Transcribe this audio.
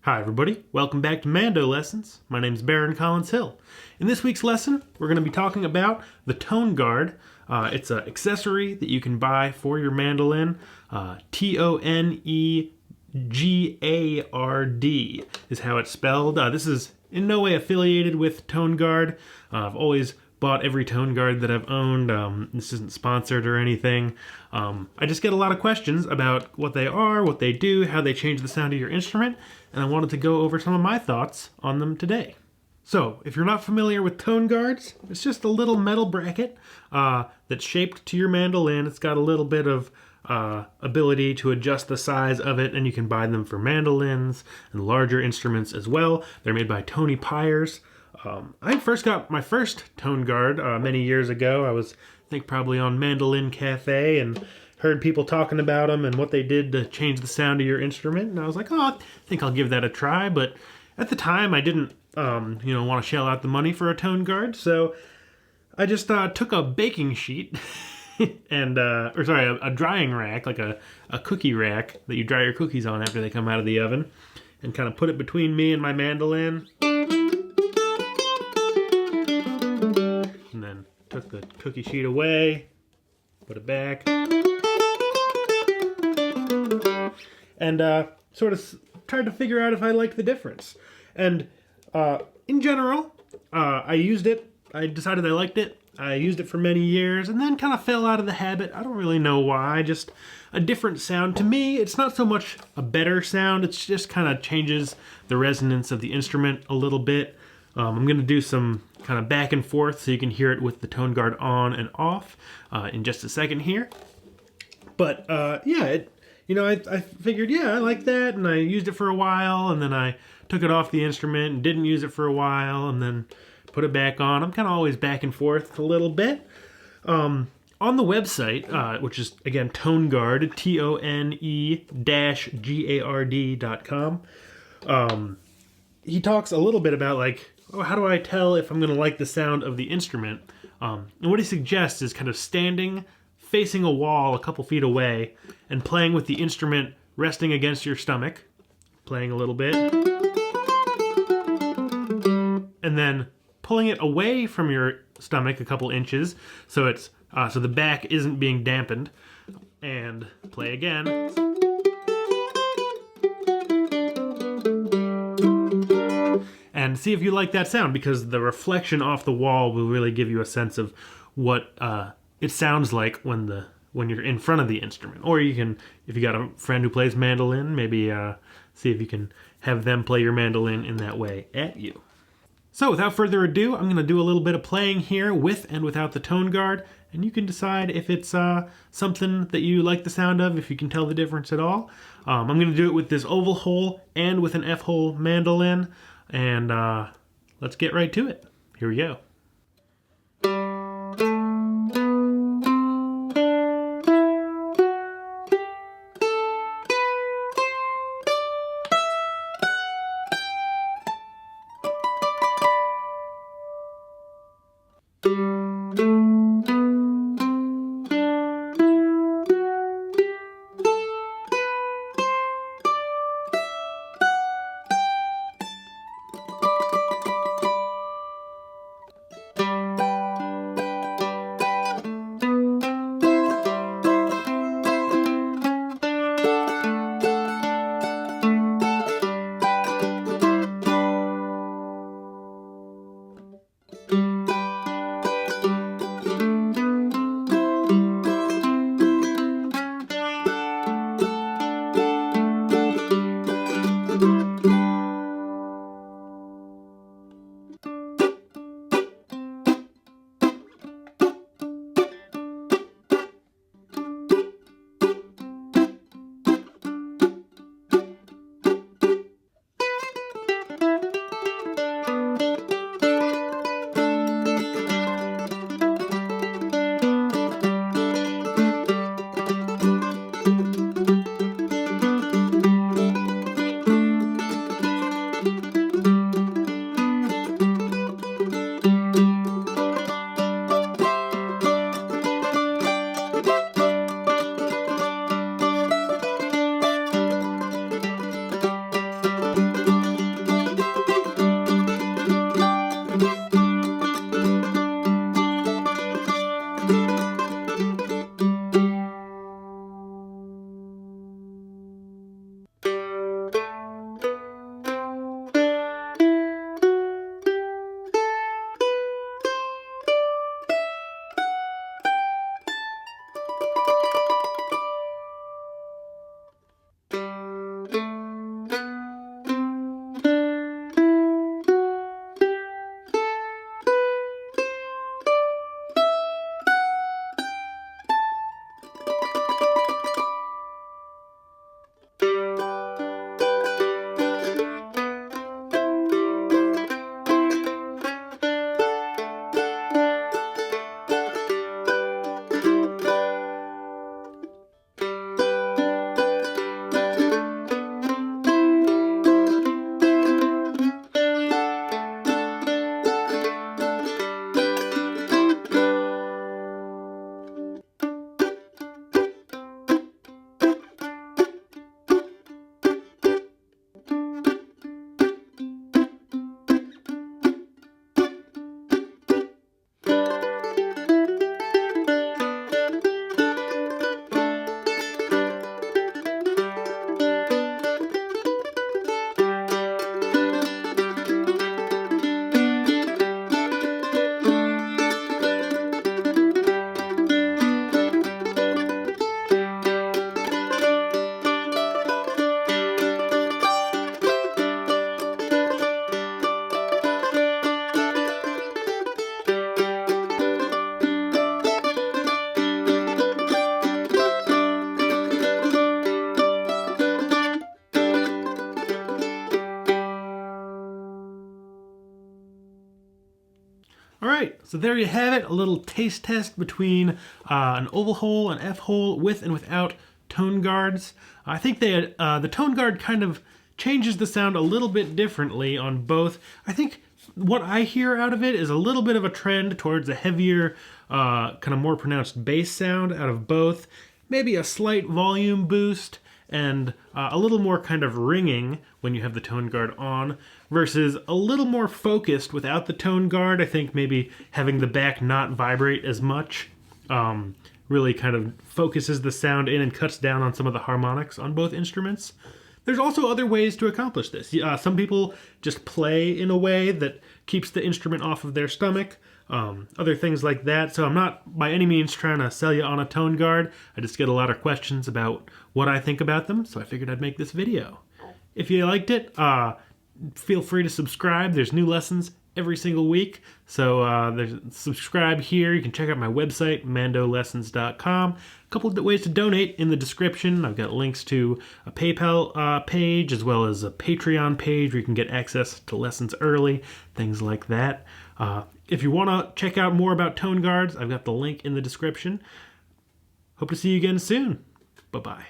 Hi everybody, welcome back to Mando Lessons. My name is Baron Collins Hill. In this week's lesson, we're going to be talking about the Tone-Gard. It's an accessory that you can buy for your mandolin. Tone-Gard is how it's spelled. This is in no way affiliated with Tone-Gard. I've always bought every Tone-Gard that I've owned. This isn't sponsored or anything. I just get a lot of questions about what they are, what they do, how they change the sound of your instrument, and I wanted to go over some of my thoughts on them today. So, if you're not familiar with Tone-Gards, it's just a little metal bracket that's shaped to your mandolin. It's got a little bit of ability to adjust the size of it, and you can buy them for mandolins and larger instruments as well. They're made by Tony Pyers. I first got my first Tone-Gard many years ago. I was, I think, probably on Mandolin Cafe and heard people talking about them and what they did to change the sound of your instrument. And I was like, oh, I think I'll give that a try. But at the time, I didn't, want to shell out the money for a Tone-Gard. So I just took a baking sheet and, a drying rack, like a cookie rack that you dry your cookies on after they come out of the oven, and kind of put it between me and my mandolin. And then took the cookie sheet away, put it back, and sort of tried to figure out if I liked the difference. And in general, I used it. I decided I liked it. I used it for many years and then kind of fell out of the habit. I don't really know why, just a different sound. To me, it's not so much a better sound, it's just kind of changes the resonance of the instrument a little bit. I'm going to do some kind of back and forth so you can hear it with the Tone-Gard on and off in just a second here. But I figured, I like that, and I used it for a while, and then I took it off the instrument and didn't use it for a while, and then put it back on. I'm kind of always back and forth a little bit. On the website, which is, again, Tone-Gard, Tone-Gard.com, he talks a little bit about, how do I tell if I'm going to like the sound of the instrument? And what he suggests is kind of standing, facing a wall a couple feet away, and playing with the instrument resting against your stomach, playing a little bit, and then pulling it away from your stomach a couple inches so it's so the back isn't being dampened, and play again. And see if you like that sound, because the reflection off the wall will really give you a sense of what it sounds like when you're in front of the instrument. Or you can, if you got a friend who plays mandolin, maybe see if you can have them play your mandolin in that way at you. So without further ado, I'm going to do a little bit of playing here with and without the Tone-Gard, and you can decide if it's something that you like the sound of, if you can tell the difference at all. I'm going to do it with this oval hole and with an F-hole mandolin, and let's get right to it. Here we go. All right, so there you have it, a little taste test between an oval hole, an F hole, with and without Tone-Gards. I think the Tone-Guard kind of changes the sound a little bit differently on both. I think what I hear out of it is a little bit of a trend towards a heavier, kind of more pronounced bass sound out of both. Maybe a slight volume boost and a little more kind of ringing when you have the Tone-Guard on, versus a little more focused without the Tone-Guard. I think maybe having the back not vibrate as much really kind of focuses the sound in and cuts down on some of the harmonics on both instruments. There's also other ways to accomplish this. Some people just play in a way that keeps the instrument off of their stomach, other things like that. So I'm not by any means trying to sell you on a Tone-Guard. I just get a lot of questions about what I think about them, so I figured I'd make this video. If you liked it, feel free to subscribe. There's new lessons every single week, so subscribe here. You can check out my website, mandolessons.com. A couple of ways to donate in the description. I've got links to a PayPal page as well as a Patreon page where you can get access to lessons early, things like that. If you want to check out more about Tone-Gards, I've got the link in the description. Hope to see you again soon. Bye-bye.